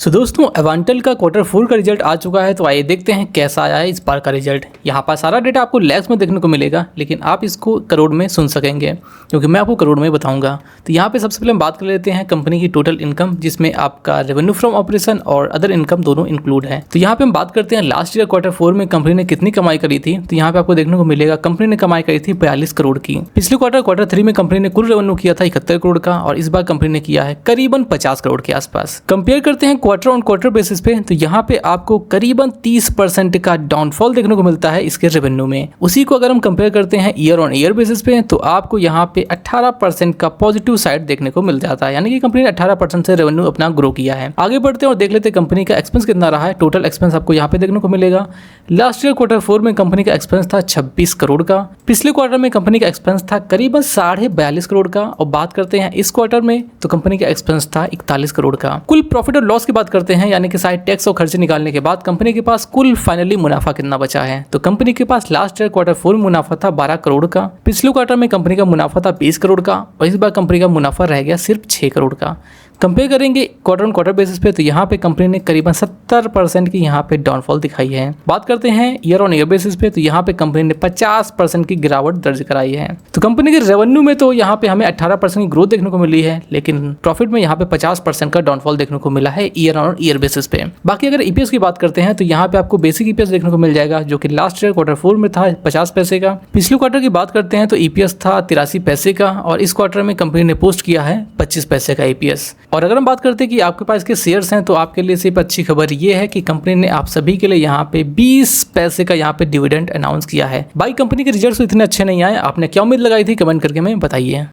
दोस्तों एवांटल का क्वार्टर 4 का रिजल्ट आ चुका है। तो आइए देखते हैं कैसा आया है इस बार का रिजल्ट। यहाँ पर सारा डेटा आपको लैक्स में देखने को मिलेगा, लेकिन आप इसको करोड़ में सुन सकेंगे क्योंकि मैं आपको करोड़ में बताऊंगा। तो यहाँ पे सबसे पहले हम बात कर लेते हैं कंपनी की टोटल इनकम, जिसमें आपका रेवेन्यू फ्रॉम ऑपरेशन और अदर इनकम दोनों इंक्लूड है। तो यहाँ पे हम बात करते हैं लास्ट ईयर क्वार्टर 4 में कंपनी ने कितनी कमाई करी थी। तो यहाँ पे आपको देखने को मिलेगा कंपनी ने कमाई करी थी 42 करोड़ की। पिछले क्वार्टर 3 में कंपनी ने कुल रेवेन्यू किया था 71 करोड़ का, और इस बार कंपनी ने किया है करीबन 50 करोड़ के आसपास। कंपेयर करते हैं क्वार्टर ऑन क्वार्टर बेसिस पे, तो यहाँ पे आपको करीबन 30% का डाउनफॉल देखने को मिलता है इसके रेवेन्यू में। उसी को अगर हम कंपेयर करते हैं ईयर ऑन ईयर बेसिस पे, तो आपको यहाँ पे 18% का पॉजिटिव साइड देखने को मिल जाता है, यानी कि कंपनी ने 18% से रेवेन्यू अपना ग्रो किया है। आगे बढ़ते हैं और देख लेते हैं कंपनी का एक्सपेंस कितना रहा है। टोटल एक्सपेंस आपको यहाँ पे देखने को मिलेगा। लास्ट ईयर क्वार्टर 4 में कंपनी का एक्सपेंस था 26 करोड़ का। पिछले क्वार्टर में कंपनी का एक्सपेंस था करीबन 42.5 करोड़ का। और बात करते हैं इस क्वार्टर में, तो कंपनी का एक्सपेंस था 41 करोड़ का। कुल प्रॉफिट और लॉस की बात करते हैं, यानी कि सारे टैक्स और खर्चे निकालने के बाद कंपनी के पास कुल फाइनली मुनाफा कितना बचा है। तो कंपनी के पास लास्ट ईयर क्वार्टर 4 में मुनाफा था 12 करोड़ का। पिछले क्वार्टर में कंपनी का मुनाफा था 20 करोड़ का, और इस बार कंपनी का मुनाफा रह गया सिर्फ 6 करोड़ का। कंपेयर करेंगे क्वार्टर ऑन क्वार्टर बेसिस पे, तो यहाँ पे कंपनी ने करीबन 70% की यहाँ पे डाउनफॉल दिखाई है। बात करते हैं ईयर ऑन ईयर बेसिस पे, तो यहाँ पे कंपनी ने 50% की गिरावट दर्ज कराई है। तो कंपनी के रेवेन्यू में तो यहाँ पे हमें 18% की ग्रोथ देखने को मिली है, लेकिन प्रॉफिट में यहाँ पे 50% का डाउनफॉल देखने को मिला है ईयर ऑन ईयर बेसिस पे। बाकी अगर ईपीएस की बात करते हैं, तो यहाँ पे आपको बेसिक ईपीएस देखने को मिल जाएगा, जो कि लास्ट ईयर क्वार्टर 4 में था 50 पैसे का। पिछले क्वार्टर की बात करते हैं तो ईपीएस था 83 पैसे का, और इस क्वार्टर में कंपनी ने पोस्ट किया है 25 पैसे का ईपीएस। और अगर हम बात करते हैं कि आपके पास के शेयर्स हैं, तो आपके लिए सिर्फ अच्छी खबर ये है कि कंपनी ने आप सभी के लिए यहाँ पे 20 पैसे का यहाँ पे डिविडेंड अनाउंस किया है। भाई कंपनी के रिजल्ट्स तो इतने अच्छे नहीं आए, आपने क्या उम्मीद लगाई थी कमेंट करके हमें बताइए।